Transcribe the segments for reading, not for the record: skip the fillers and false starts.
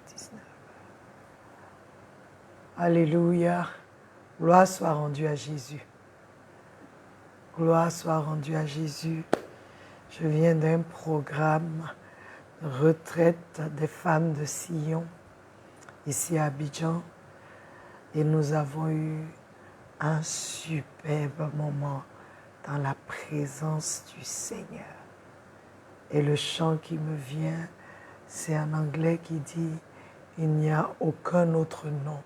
19. Alléluia. Gloire soit rendue à Jésus. Gloire soit rendue à Jésus. Je viens d'un programme de retraite des femmes de Sion, ici à Abidjan. Et nous avons eu un superbe moment dans la présence du Seigneur. Et le chant qui me vient, c'est en anglais qui dit « Il n'y a aucun autre nom ».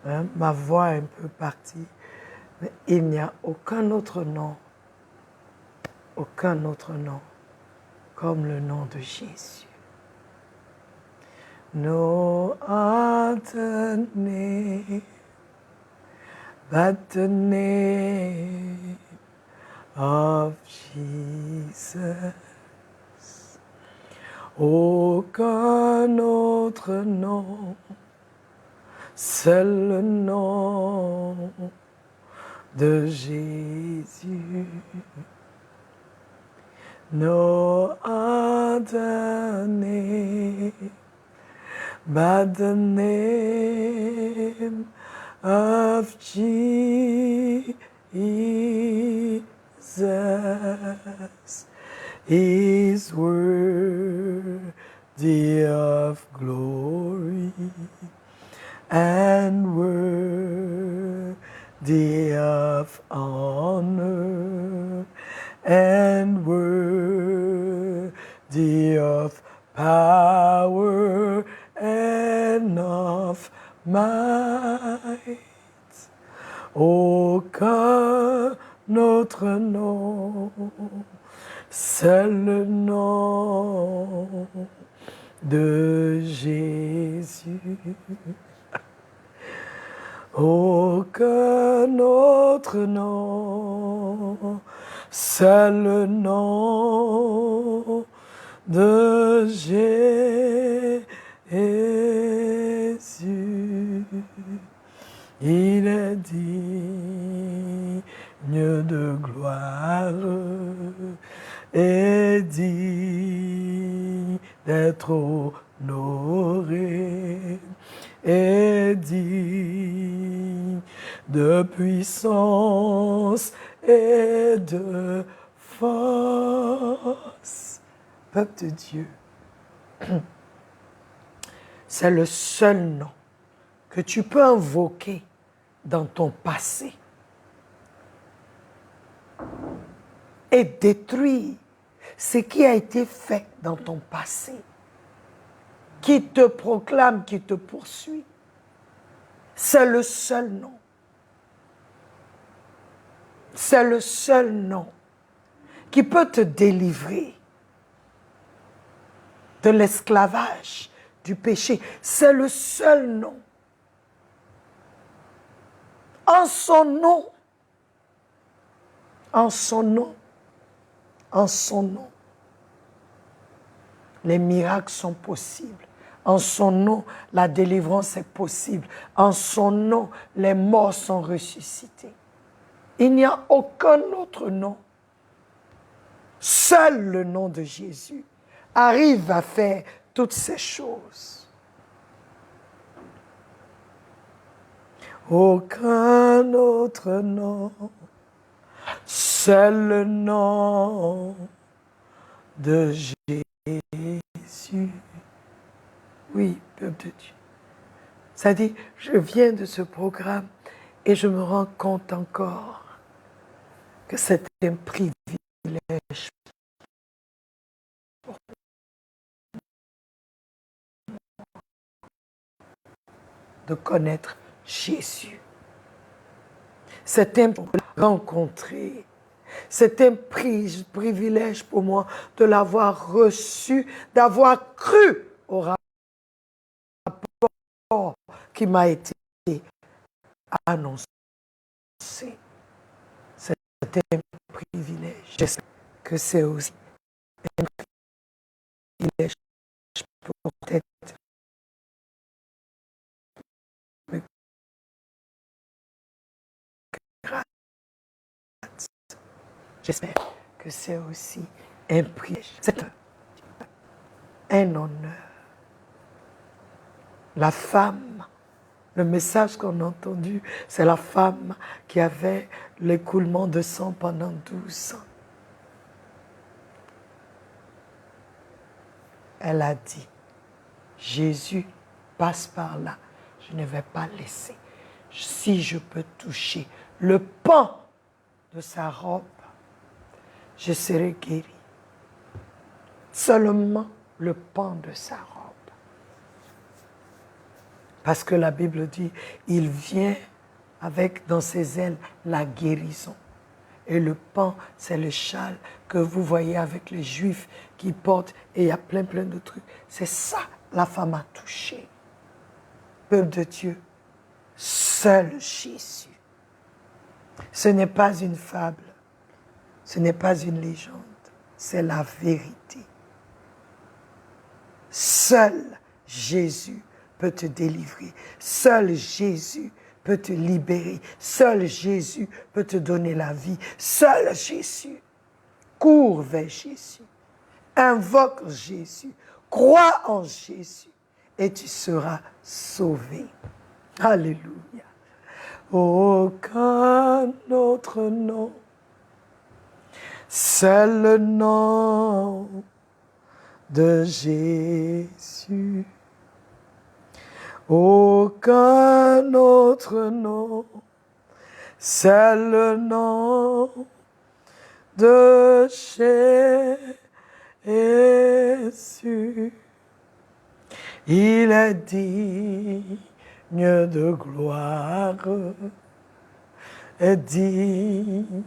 Hein? Ma voix est un peu partie, mais il n'y a aucun autre nom comme le nom de Jésus. No other name but the name of Jesus. Aucun autre nom, seul le nom de Jésus. No other name but the name of Jesus is worthy of glory and worthy of honor and worthy of power and of might. Aucun autre nom, seul le nom de Jésus. Aucun autre nom, seul le nom de Jésus. Il est digne de gloire et digne d'être honoré et digne de puissance et de force. Peuple de Dieu, c'est le seul nom que tu peux invoquer dans ton passé et détruire ce qui a été fait dans ton passé, qui te proclame, qui te poursuit. C'est le seul nom. C'est le seul nom qui peut te délivrer de l'esclavage, du péché. C'est le seul nom. En son nom, en son nom, en son nom, les miracles sont possibles. En son nom, la délivrance est possible. En son nom, les morts sont ressuscités. Il n'y a aucun autre nom. Seul le nom de Jésus arrive à faire toutes ces choses. Aucun autre nom, seul le nom de Jésus. Oui, peuple de Dieu. Ça dit, je viens de ce programme et je me rends compte encore que c'est un privilège de connaître Jésus. C'est un rencontrer. C'est un privilège pour moi de l'avoir reçu, d'avoir cru au rapport qui m'a été annoncé. C'est un privilège. J'espère que c'est aussi un privilège pour peut-être j'espère que c'est aussi un privilège. C'est un honneur La femme, le message qu'on a entendu, c'est la femme qui avait l'écoulement de sang pendant 12 ans. Elle a dit, Jésus passe par là, je ne vais pas laisser. Si je peux toucher le pan de sa robe, je serai guérie. Seulement le pan de sa robe. Parce que la Bible dit, il vient avec dans ses ailes la guérison. Et le pan, c'est le châle que vous voyez avec les Juifs qui portent, et il y a plein de trucs. C'est ça, la femme a touché. Peuple de Dieu, seul Jésus. Ce n'est pas une fable, ce n'est pas une légende, c'est la vérité. Seul Jésus peut te délivrer. Seul Jésus peut te libérer. Seul Jésus peut te donner la vie. Seul Jésus. Cours vers Jésus. Invoque Jésus. Crois en Jésus et tu seras sauvé. Alléluia. Aucun autre nom, c'est le nom de Jésus. Aucun autre nom, c'est le nom de Jésus. Il est digne de gloire, est digne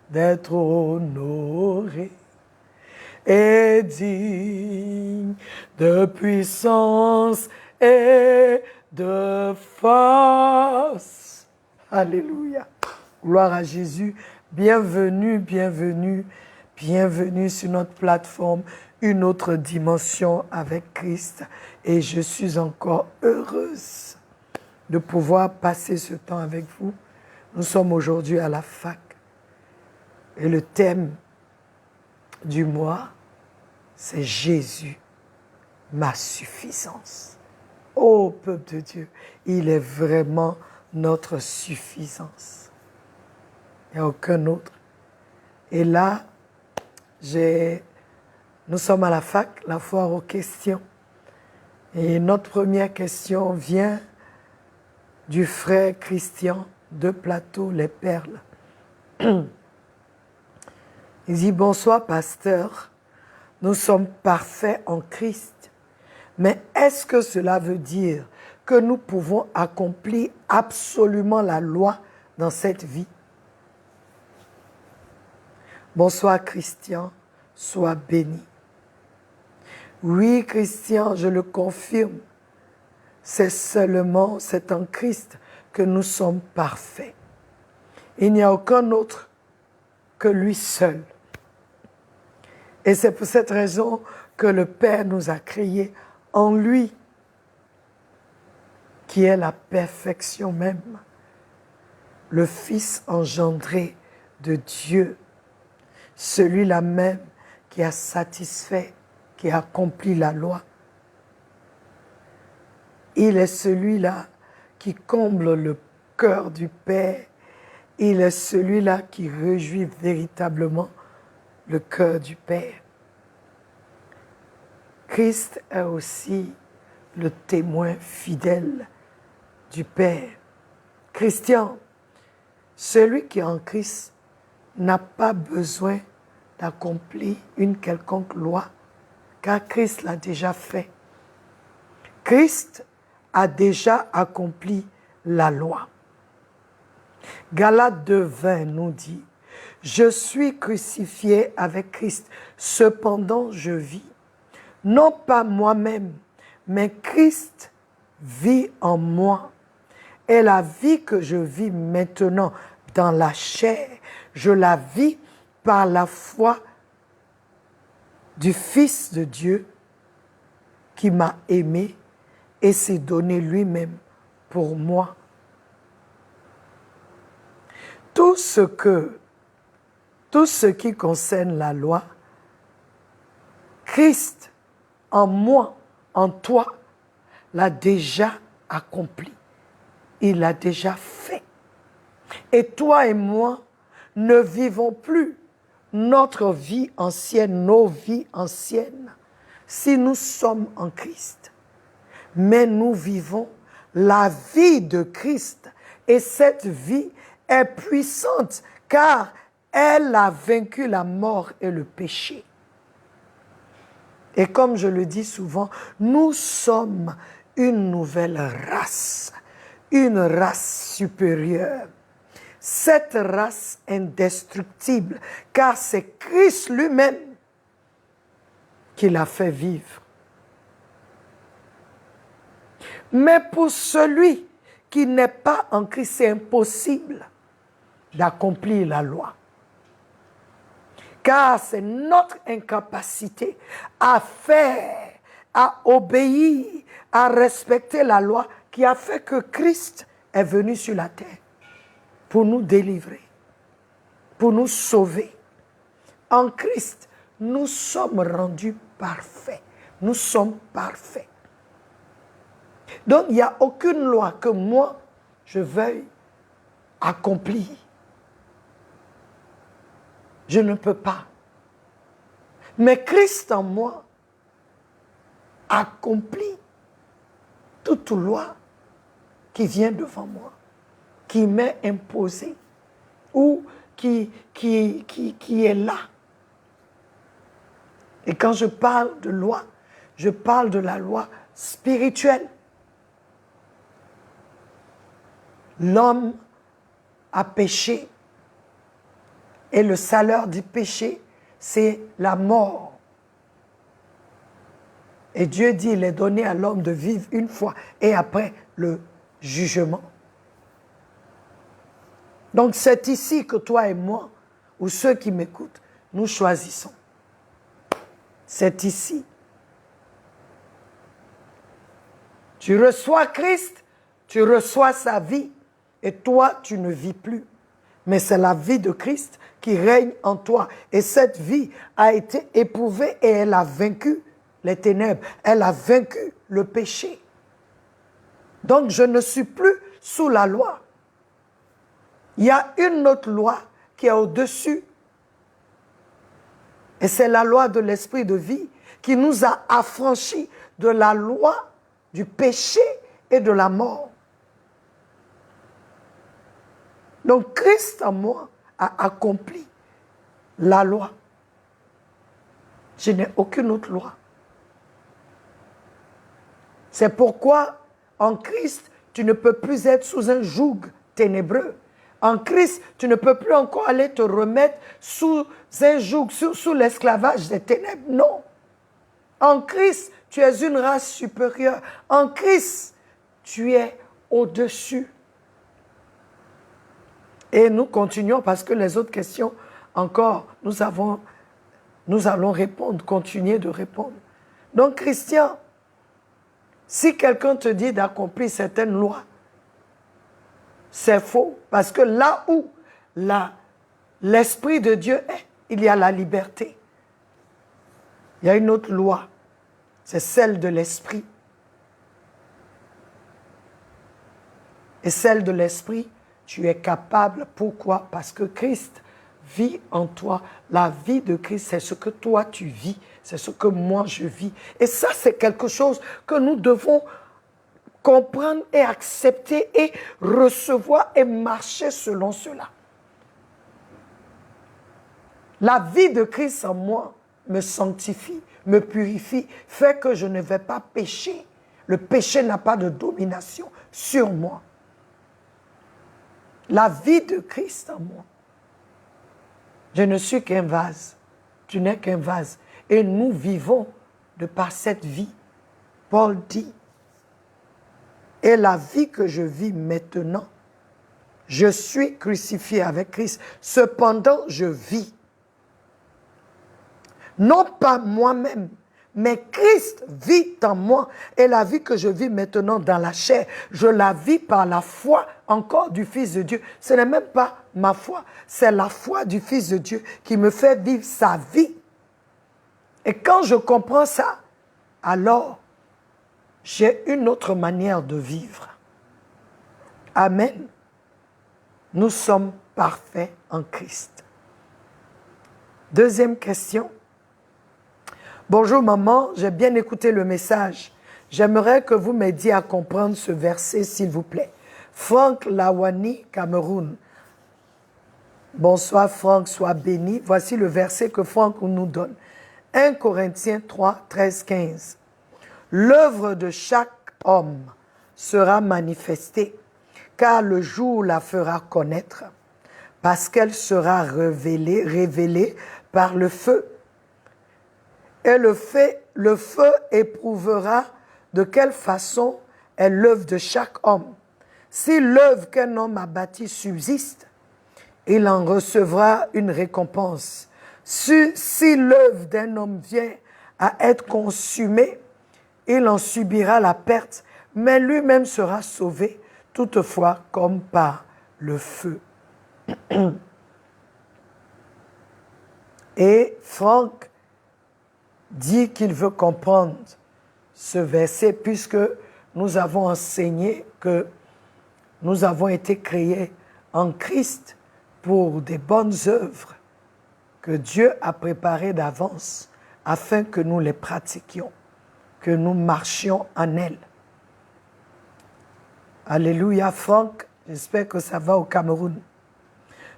d'être honoré, est digne de puissance et de force. Alléluia. Gloire à Jésus. Bienvenue, bienvenue, bienvenue sur notre plateforme, une autre dimension avec Christ. Et je suis encore heureuse de pouvoir passer ce temps avec vous. Nous sommes aujourd'hui à la fac. Et le thème du mois, c'est Jésus, ma suffisance. Ô peuple de Dieu, il est vraiment notre suffisance. Il n'y a aucun autre. Et là, nous sommes à la fac, la foire aux questions. Et notre première question vient du frère Christian de Plateau, les Perles. Il dit, bonsoir pasteur, nous sommes parfaits en Christ. Mais est-ce que cela veut dire que nous pouvons accomplir absolument la loi dans cette vie? Bonsoir Christian, sois béni. Oui Christian, je le confirme, c'est en Christ que nous sommes parfaits. Il n'y a aucun autre que lui seul. Et c'est pour cette raison que le Père nous a créés en lui, qui est la perfection même, le Fils engendré de Dieu, celui-là même qui a satisfait, qui a accompli la loi. Il est celui-là qui comble le cœur du Père. Il est celui-là qui réjouit véritablement le cœur du Père. Christ est aussi le témoin fidèle du Père. Christian, celui qui est en Christ n'a pas besoin d'accomplir une quelconque loi, car Christ l'a déjà fait. Christ a déjà accompli la loi. Galates 2:20 nous dit, « Je suis crucifié avec Christ, cependant je vis. Non pas moi-même, mais Christ vit en moi. Et la vie que je vis maintenant dans la chair, je la vis par la foi du Fils de Dieu qui m'a aimé et s'est donné lui-même pour moi. » Tout ce qui concerne la loi, Christ en moi, en toi, l'a déjà accompli. Il l'a déjà fait. Et toi et moi ne vivons plus notre vie ancienne, nos vies anciennes, si nous sommes en Christ. Mais nous vivons la vie de Christ. Et cette vie est puissante car elle a vaincu la mort et le péché. Et comme je le dis souvent, nous sommes une nouvelle race, une race supérieure. Cette race indestructible, car c'est Christ lui-même qui l'a fait vivre. Mais pour celui qui n'est pas en Christ, c'est impossible d'accomplir la loi. Car c'est notre incapacité à faire, à obéir, à respecter la loi qui a fait que Christ est venu sur la terre pour nous délivrer, pour nous sauver. En Christ, nous sommes rendus parfaits. Nous sommes parfaits. Donc, il n'y a aucune loi que moi, je veuille accomplir. Je ne peux pas. Mais Christ en moi accomplit toute loi qui vient devant moi, qui m'est imposée ou qui est là. Et quand je parle de loi, je parle de la loi spirituelle. L'homme a péché et le salaire du péché, c'est la mort. Et Dieu dit, il est donné à l'homme de vivre une fois et après le jugement. Donc c'est ici que toi et moi, ou ceux qui m'écoutent, nous choisissons. C'est ici. Tu reçois Christ, tu reçois sa vie, et toi, tu ne vis plus. Mais c'est la vie de Christ qui règne en toi. Et cette vie a été éprouvée et elle a vaincu les ténèbres. Elle a vaincu le péché. Donc, je ne suis plus sous la loi. Il y a une autre loi qui est au-dessus. Et c'est la loi de l'esprit de vie qui nous a affranchis de la loi du péché et de la mort. Donc, Christ en moi a accompli la loi. Je n'ai aucune autre loi. C'est pourquoi, en Christ, tu ne peux plus être sous un joug ténébreux. En Christ, tu ne peux plus encore aller te remettre sous un joug, sous l'esclavage des ténèbres. Non. En Christ, tu es une race supérieure. En Christ, tu es au-dessus. Et nous continuons parce que les autres questions, encore, nous allons répondre, continuer de répondre. Donc, Christian, si quelqu'un te dit d'accomplir certaines lois, c'est faux. Parce que là où l'Esprit de Dieu est, il y a la liberté. Il y a une autre loi, c'est celle de l'Esprit. Et celle de l'Esprit, tu es capable. Pourquoi? Parce que Christ vit en toi. La vie de Christ, c'est ce que toi tu vis. C'est ce que moi je vis. Et ça, c'est quelque chose que nous devons comprendre et accepter et recevoir et marcher selon cela. La vie de Christ en moi me sanctifie, me purifie, fait que je ne vais pas pécher. Le péché n'a pas de domination sur moi. La vie de Christ en moi. Je ne suis qu'un vase. Tu n'es qu'un vase. Et nous vivons de par cette vie. Paul dit, et la vie que je vis maintenant, je suis crucifié avec Christ. Cependant, je vis. Non pas moi-même, mais Christ vit en moi. Et la vie que je vis maintenant dans la chair, je la vis par la foi encore du Fils de Dieu. Ce n'est même pas ma foi, c'est la foi du Fils de Dieu qui me fait vivre sa vie. Et quand je comprends ça, alors j'ai une autre manière de vivre. Amen. Nous sommes parfaits en Christ. Deuxième question. Bonjour maman, j'ai bien écouté le message. J'aimerais que vous m'aidiez à comprendre ce verset, s'il vous plaît. Franck Lawani, Cameroun. Bonsoir Franck, sois béni. Voici le verset que Franck nous donne. 1 Corinthiens 3, 13, 15. L'œuvre de chaque homme sera manifestée, car le jour la fera connaître, parce qu'elle sera révélée par le feu. Et le feu éprouvera de quelle façon est l'œuvre de chaque homme. Si l'œuvre qu'un homme a bâtie subsiste, il en recevra une récompense. Si l'œuvre d'un homme vient à être consumée, il en subira la perte, mais lui-même sera sauvé, toutefois comme par le feu. Et Franck dit qu'il veut comprendre ce verset puisque nous avons enseigné que nous avons été créés en Christ pour des bonnes œuvres que Dieu a préparées d'avance afin que nous les pratiquions, que nous marchions en elles. Alléluia, Franck, j'espère que ça va au Cameroun.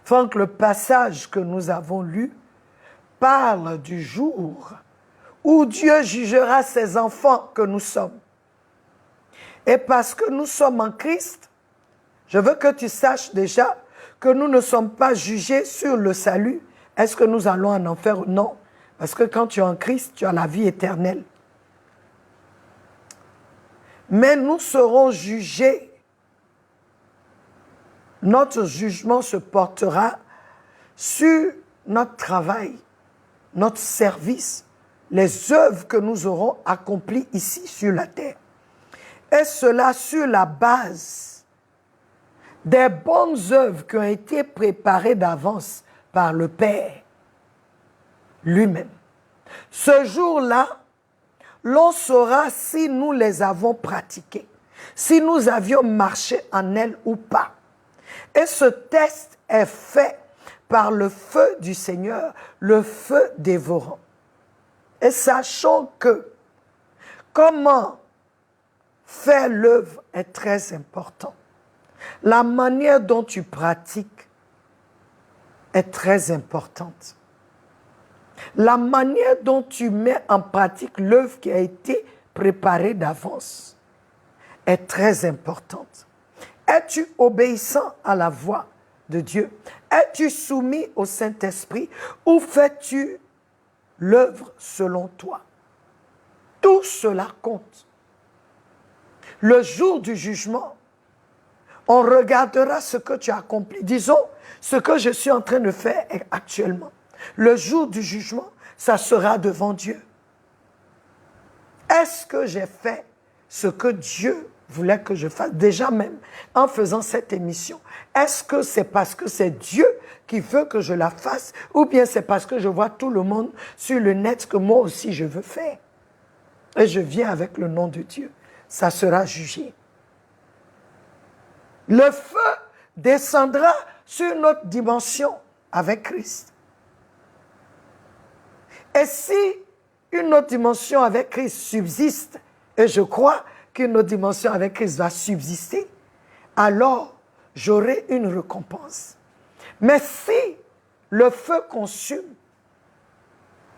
Franck, le passage que nous avons lu parle du jour où Dieu jugera ses enfants que nous sommes. Et parce que nous sommes en Christ, je veux que tu saches déjà que nous ne sommes pas jugés sur le salut. Est-ce que nous allons en enfer? Non. Parce que quand tu es en Christ, tu as la vie éternelle. Mais nous serons jugés. Notre jugement se portera sur notre travail, notre service, les œuvres que nous aurons accomplies ici sur la terre. Et cela sur la base des bonnes œuvres qui ont été préparées d'avance par le Père lui-même. Ce jour-là, l'on saura si nous les avons pratiquées, si nous avions marché en elles ou pas. Et ce test est fait par le feu du Seigneur, le feu dévorant. Et sachons que comment faire l'œuvre est très important. La manière dont tu pratiques est très importante. La manière dont tu mets en pratique l'œuvre qui a été préparée d'avance est très importante. Es-tu obéissant à la voix de Dieu? Es-tu soumis au Saint-Esprit ou fais-tu l'œuvre selon toi? Tout cela compte. Le jour du jugement, on regardera ce que tu as accompli. Disons, ce que je suis en train de faire actuellement. Le jour du jugement, ça sera devant Dieu. Est-ce que j'ai fait ce que Dieu voulait que je fasse? Déjà même, en faisant cette émission, est-ce que c'est parce que c'est Dieu qui veut que je la fasse ou bien c'est parce que je vois tout le monde sur le net que moi aussi je veux faire? Et je viens avec le nom de Dieu. Ça sera jugé. Le feu descendra sur notre dimension avec Christ. Et si une autre dimension avec Christ subsiste, et je crois qu'une autre dimension avec Christ va subsister, alors j'aurai une récompense. Mais si le feu consume,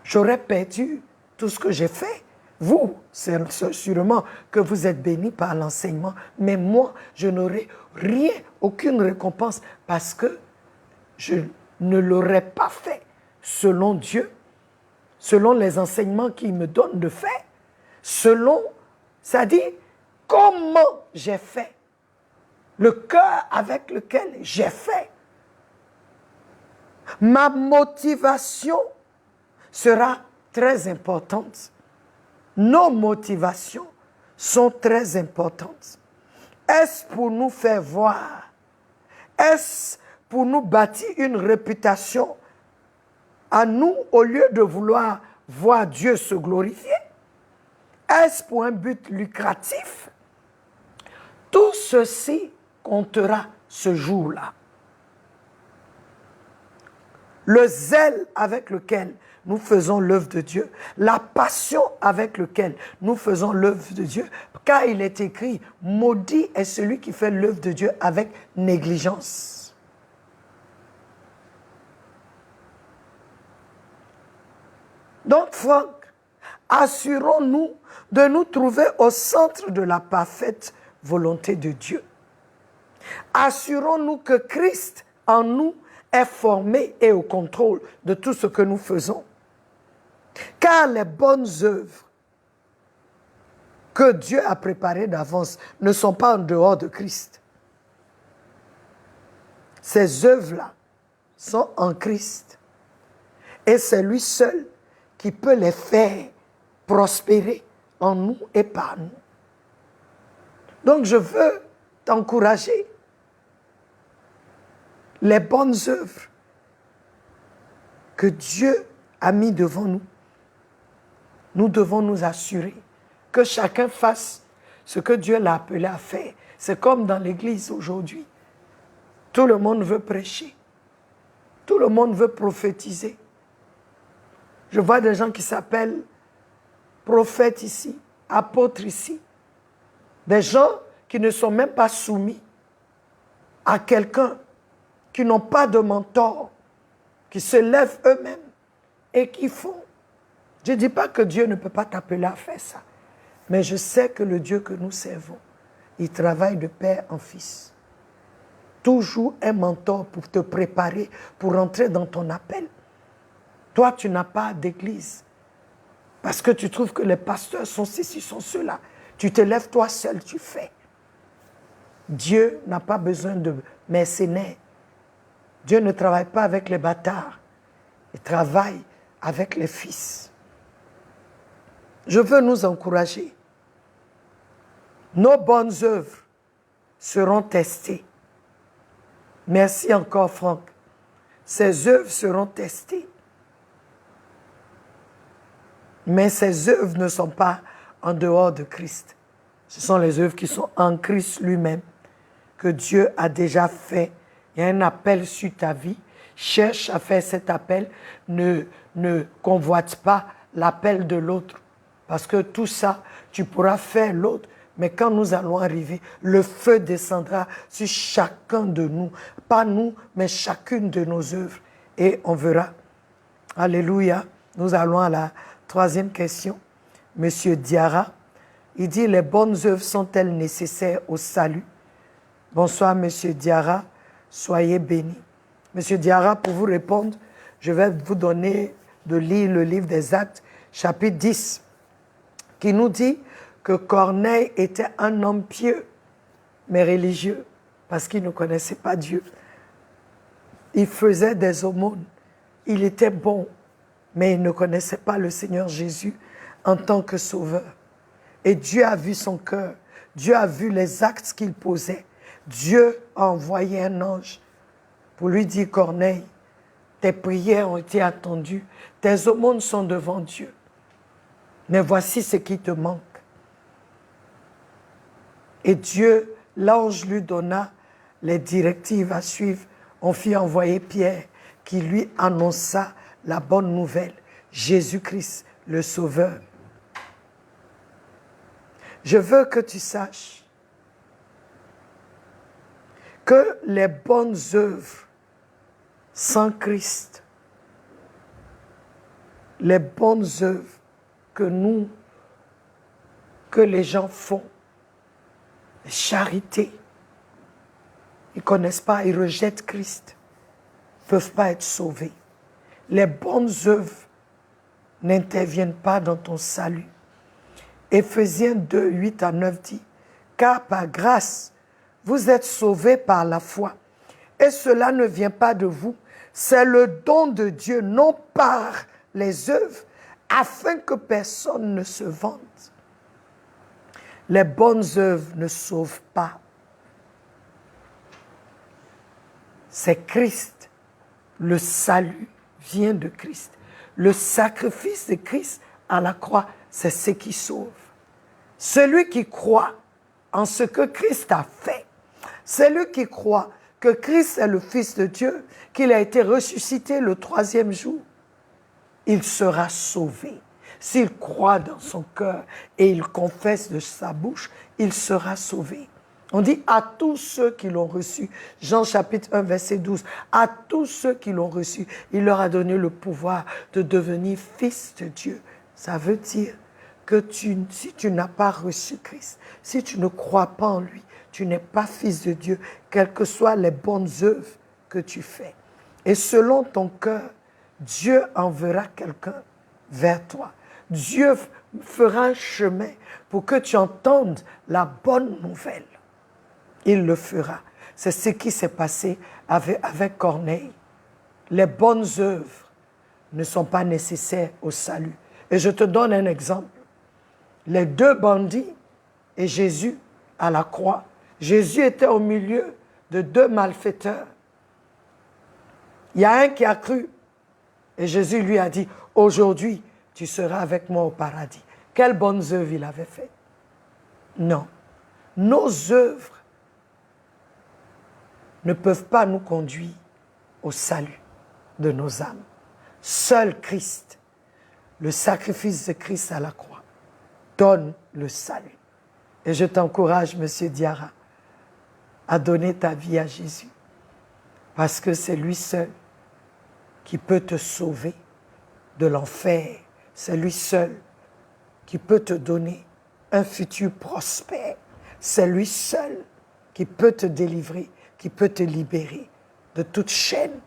j'aurais perdu tout ce que j'ai fait. Vous, c'est sûrement que vous êtes bénis par l'enseignement, mais moi, je n'aurai rien, aucune récompense, parce que je ne l'aurais pas fait selon Dieu, selon les enseignements qu'il me donne de faire, selon, c'est-à-dire, comment j'ai fait, le cœur avec lequel j'ai fait. Ma motivation sera très importante. Nos motivations sont très importantes. Est-ce pour nous faire voir? Est-ce pour nous bâtir une réputation à nous au lieu de vouloir voir Dieu se glorifier? Est-ce pour un but lucratif? Tout ceci comptera ce jour-là. Le zèle avec lequel nous faisons l'œuvre de Dieu, la passion avec laquelle nous faisons l'œuvre de Dieu, car il est écrit, maudit est celui qui fait l'œuvre de Dieu avec négligence. Donc, Franck, assurons-nous de nous trouver au centre de la parfaite volonté de Dieu. Assurons-nous que Christ en nous est formé et au contrôle de tout ce que nous faisons. Car les bonnes œuvres que Dieu a préparées d'avance ne sont pas en dehors de Christ. Ces œuvres-là sont en Christ. Et c'est lui seul qui peut les faire prospérer en nous et par nous. Donc je veux t'encourager. Les bonnes œuvres que Dieu a mis devant nous, nous devons nous assurer que chacun fasse ce que Dieu l'a appelé à faire. C'est comme dans l'église aujourd'hui. Tout le monde veut prêcher. Tout le monde veut prophétiser. Je vois des gens qui s'appellent prophètes ici, apôtres ici. Des gens qui ne sont même pas soumis à quelqu'un, qui n'ont pas de mentor, qui se lèvent eux-mêmes et qui font. Je ne dis pas que Dieu ne peut pas t'appeler à faire ça, mais je sais que le Dieu que nous servons, il travaille de père en fils. Toujours un mentor pour te préparer, pour entrer dans ton appel. Toi, tu n'as pas d'église, parce que tu trouves que les pasteurs sont ceci, sont ceux-là. Tu te lèves toi seul, tu fais. Dieu n'a pas besoin de mercenaires. Dieu ne travaille pas avec les bâtards. Il travaille avec les fils. Je veux nous encourager. Nos bonnes œuvres seront testées. Merci encore, Franck. Ces œuvres seront testées. Mais ces œuvres ne sont pas en dehors de Christ. Ce sont les œuvres qui sont en Christ lui-même, que Dieu a déjà fait. Il y a un appel sur ta vie. Cherche à faire cet appel. Ne convoite pas l'appel de l'autre. Parce que tout ça, tu pourras faire l'autre. Mais quand nous allons arriver, le feu descendra sur chacun de nous. Pas nous, mais chacune de nos œuvres. Et on verra. Alléluia. Nous allons à la troisième question. Monsieur Diarra, il dit, les bonnes œuvres sont-elles nécessaires au salut? Bonsoir, Monsieur Diarra. Soyez bénis. Monsieur Diarra, pour vous répondre, je vais vous donner de lire le livre des Actes, chapitre 10, qui nous dit que Corneille était un homme pieux, mais religieux, parce qu'il ne connaissait pas Dieu. Il faisait des aumônes. Il était bon, mais il ne connaissait pas le Seigneur Jésus en tant que sauveur. Et Dieu a vu son cœur. Dieu a vu les actes qu'il posait. Dieu a envoyé un ange pour lui dire, Corneille, tes prières ont été attendues, tes aumônes sont devant Dieu. Mais voici ce qui te manque. Et Dieu, l'ange lui donna les directives à suivre. On fit envoyer Pierre qui lui annonça la bonne nouvelle, Jésus-Christ, le Sauveur. Je veux que tu saches que les bonnes œuvres sans Christ, les bonnes œuvres que les gens font, les charités, ils ne connaissent pas, ils rejettent Christ, ne peuvent pas être sauvés. Les bonnes œuvres n'interviennent pas dans ton salut. Éphésiens 2, 8 à 9 dit, « Car par grâce, vous êtes sauvés par la foi. Et cela ne vient pas de vous, c'est le don de Dieu, non par les œuvres, afin que personne ne se vante. » Les bonnes œuvres ne sauvent pas. C'est Christ. Le salut vient de Christ. Le sacrifice de Christ à la croix, c'est ce qui sauve. Celui qui croit en ce que Christ a fait, celui qui croit que Christ est le Fils de Dieu, qu'il a été ressuscité le 3e jour, il sera sauvé. S'il croit dans son cœur et il confesse de sa bouche, il sera sauvé. On dit à tous ceux qui l'ont reçu, Jean chapitre 1 verset 12, à tous ceux qui l'ont reçu, il leur a donné le pouvoir de devenir fils de Dieu. Ça veut dire que si tu n'as pas reçu Christ, si tu ne crois pas en lui, tu n'es pas fils de Dieu, quelles que soient les bonnes œuvres que tu fais. Et selon ton cœur, Dieu enverra quelqu'un vers toi. Dieu fera un chemin pour que tu entendes la bonne nouvelle. Il le fera. C'est ce qui s'est passé avec Corneille. Les bonnes œuvres ne sont pas nécessaires au salut. Et je te donne un exemple. Les 2 bandits et Jésus à la croix. Jésus était au milieu de 2 malfaiteurs. Il y a un qui a cru et Jésus lui a dit, aujourd'hui, tu seras avec moi au paradis. Quelles bonnes œuvres il avait fait? Non. Nos œuvres ne peuvent pas nous conduire au salut de nos âmes. Seul Christ, le sacrifice de Christ à la croix, donne le salut. Et je t'encourage, Monsieur Diarra, à donner ta vie à Jésus. Parce que c'est lui seul qui peut te sauver de l'enfer. C'est lui seul qui peut te donner un futur prospère. C'est lui seul qui peut te délivrer, qui peut te libérer de toute chaîne.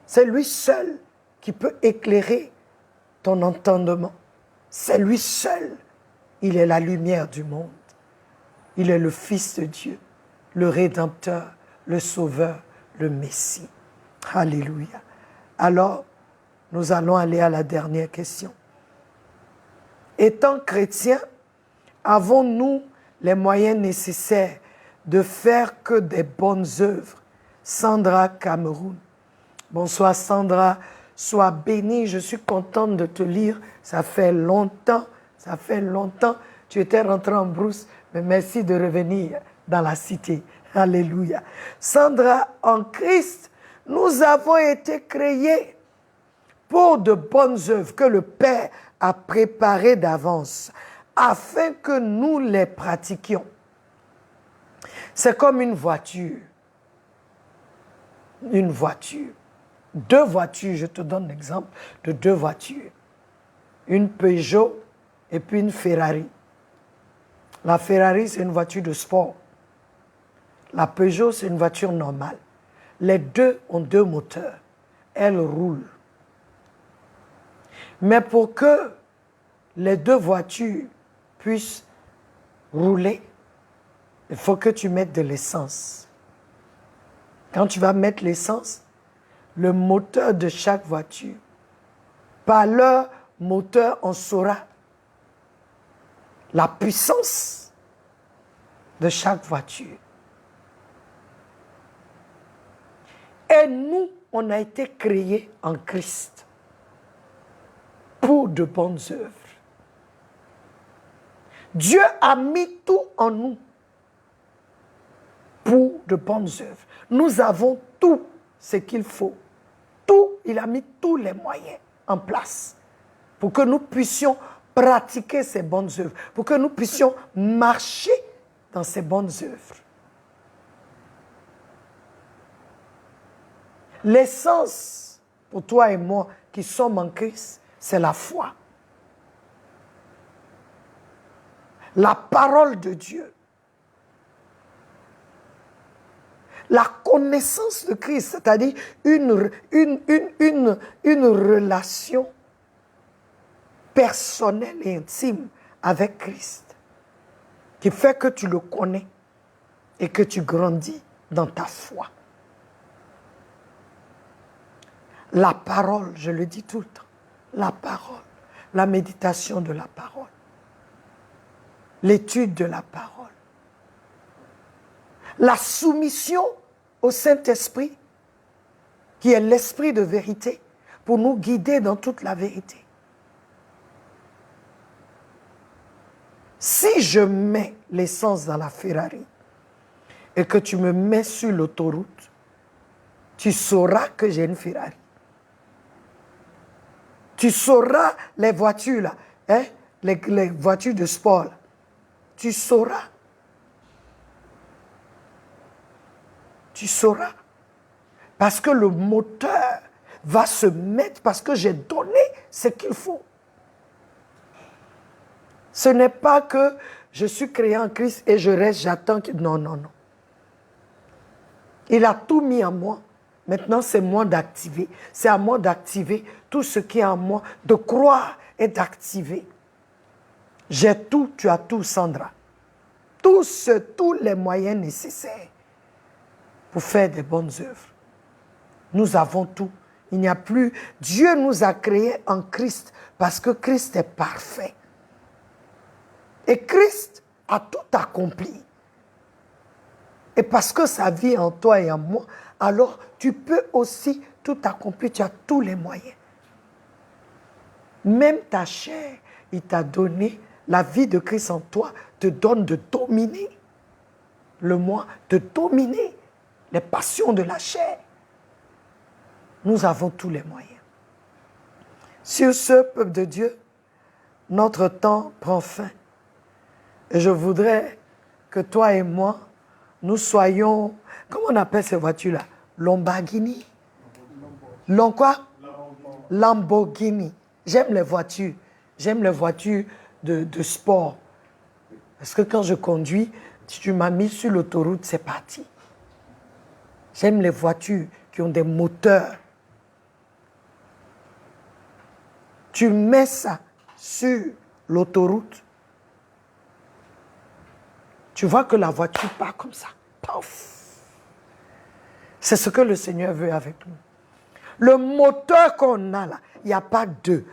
C'est lui seul qui peut éclairer ton entendement. C'est lui seul. Il est la lumière du monde. Il est le Fils de Dieu, le Rédempteur, le Sauveur, le Messie. Alléluia. Alors, nous allons aller à la dernière question. Étant chrétiens, avons-nous les moyens nécessaires de faire que des bonnes œuvres? Sandra Cameroun. Bonsoir Sandra, sois bénie, je suis contente de te lire. Ça fait longtemps. Tu étais rentrée en brousse, mais merci de revenir dans la cité. Alléluia. Sandra, en Christ, nous avons été créés pour de bonnes œuvres que le Père a préparées d'avance, afin que nous les pratiquions. C'est comme une voiture. Une voiture. 2 voitures, je te donne l'exemple de 2 voitures. Une Peugeot et puis une Ferrari. La Ferrari, c'est une voiture de sport. La Peugeot, c'est une voiture normale. Les 2 ont 2 moteurs. Elles roulent. Mais pour que les 2 voitures puissent rouler, il faut que tu mettes de l'essence. Quand tu vas mettre l'essence, le moteur de chaque voiture, par leur moteur, on saura la puissance de chaque voiture. Et nous, on a été créés en Christ pour de bonnes œuvres. Dieu a mis tout en nous pour de bonnes œuvres. Nous avons tout ce qu'il faut. Tout, il a mis tous les moyens en place pour que nous puissions pratiquer ces bonnes œuvres, pour que nous puissions marcher dans ces bonnes œuvres. L'essence pour toi et moi qui sommes en Christ, c'est la foi. La parole de Dieu. La connaissance de Christ, c'est-à-dire une relation personnelle et intime avec Christ, qui fait que tu le connais et que tu grandis dans ta foi. La parole, je le dis tout le temps, la parole, la méditation de la parole, l'étude de la parole, la soumission au Saint-Esprit, qui est l'Esprit de vérité, pour nous guider dans toute la vérité. Si je mets l'essence dans la Ferrari et que tu me mets sur l'autoroute, tu sauras que j'ai une Ferrari. Tu sauras les voitures là, hein? Les voitures de sport là. Tu sauras. Tu sauras. Parce que le moteur va se mettre, parce que j'ai donné ce qu'il faut. Ce n'est pas que je suis créé en Christ et je reste, j'attends que... Non, non, non. Il a tout mis en moi. Maintenant, c'est moi d'activer. C'est à moi d'activer tout ce qui est en moi, de croire et d'activer. J'ai tout, tu as tout, Sandra. Tous les moyens nécessaires pour faire des bonnes œuvres. Nous avons tout. Il n'y a plus... Dieu nous a créés en Christ parce que Christ est parfait. Et Christ a tout accompli. Et parce que sa vie en toi et en moi, alors tu peux aussi tout accomplir. Tu as tous les moyens. Même ta chair, il t'a donné, la vie de Christ en toi te donne de dominer le moi, de dominer les passions de la chair. Nous avons tous les moyens. Sur ce, peuple de Dieu, notre temps prend fin. Et je voudrais que toi et moi, nous soyons, comment on appelle ces voitures-là? Lamborghini. Quoi? Lamborghini. J'aime les voitures. J'aime les voitures de sport. Parce que quand je conduis, si tu m'as mis sur l'autoroute, c'est parti. J'aime les voitures qui ont des moteurs. Tu mets ça sur l'autoroute, tu vois que la voiture part comme ça. Paf. C'est ce que le Seigneur veut avec nous. Le moteur qu'on a là, il n'y a pas deux.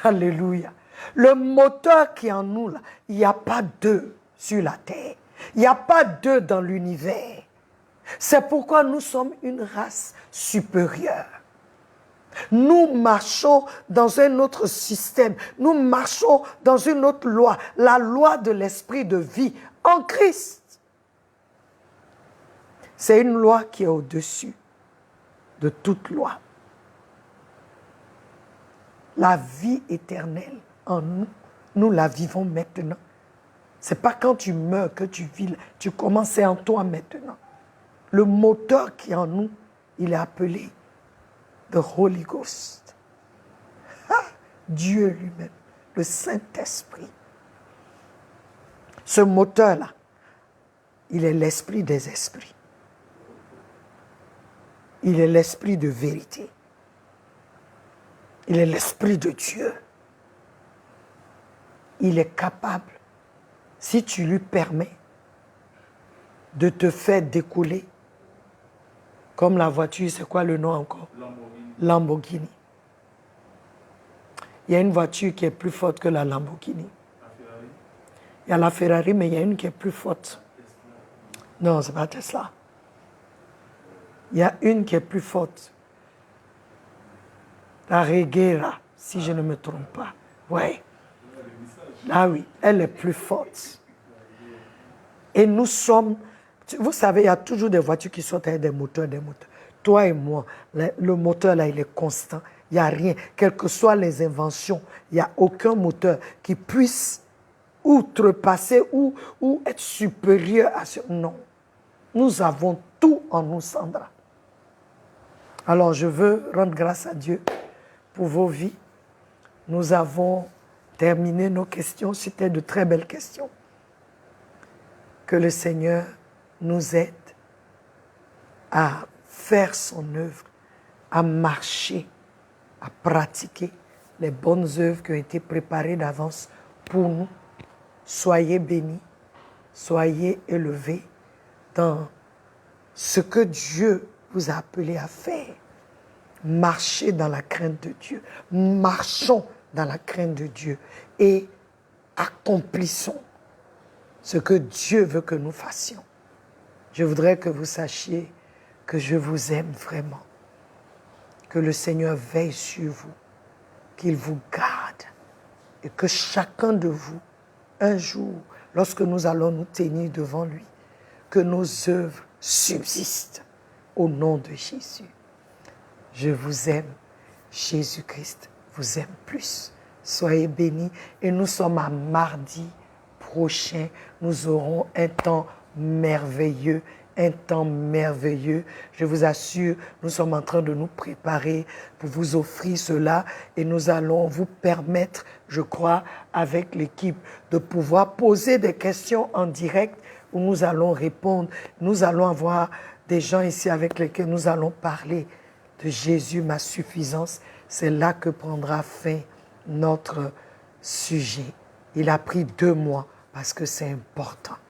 Alléluia. Le moteur qui est en nous là, il n'y a pas deux sur la terre. Il n'y a pas deux dans l'univers. C'est pourquoi nous sommes une race supérieure. Nous marchons dans un autre système. Nous marchons dans une autre loi. La loi de l'esprit de vie en Christ. C'est une loi qui est au-dessus de toute loi. La vie éternelle en nous, nous la vivons maintenant. Ce n'est pas quand tu meurs que tu vis, tu commences en toi maintenant. Le moteur qui est en nous, il est appelé the Holy Ghost. Dieu lui-même, le Saint-Esprit. Ce moteur-là, il est l'esprit des esprits. Il est l'esprit de vérité. Il est l'esprit de Dieu. Il est capable, si tu lui permets, de te faire découler. Comme la voiture, c'est quoi le nom encore? Lamborghini. Il y a une voiture qui est plus forte que la Lamborghini. Il y a la Ferrari, mais il y a une qui est plus forte. Non, ce n'est pas Tesla. Il y a une qui est plus forte. La Regera, si je ne me trompe pas. Oui. Ah oui, elle est plus forte. Et nous sommes... Vous savez, il y a toujours des voitures qui sont avec des moteurs, Toi et moi, le moteur là, il est constant. Il n'y a rien. Quelles que soient les inventions, il n'y a aucun moteur qui puisse outrepasser ou être supérieur à ce... Non. Nous avons tout en nous, Sandra. Alors, je veux rendre grâce à Dieu pour vos vies. Nous avons terminé nos questions. C'était de très belles questions. Que le Seigneur nous aide à faire son œuvre, à marcher, à pratiquer les bonnes œuvres qui ont été préparées d'avance pour nous. Soyez bénis, soyez élevés dans ce que Dieu vous a appelé à faire. Marchez dans la crainte de Dieu. Marchons dans la crainte de Dieu et accomplissons ce que Dieu veut que nous fassions. Je voudrais que vous sachiez que je vous aime vraiment. Que le Seigneur veille sur vous, qu'il vous garde et que chacun de vous un jour, lorsque nous allons nous tenir devant lui, que nos œuvres subsistent au nom de Jésus. Je vous aime. Jésus-Christ vous aime plus. Soyez bénis. Et nous sommes à mardi prochain. Nous aurons un temps merveilleux. Un temps merveilleux. Je vous assure, nous sommes en train de nous préparer pour vous offrir cela. Et nous allons vous permettre, je crois, avec l'équipe, de pouvoir poser des questions en direct où nous allons répondre. Nous allons avoir des gens ici avec lesquels nous allons parler de Jésus, ma suffisance. C'est là que prendra fin notre sujet. Il a pris 2 mois parce que c'est important.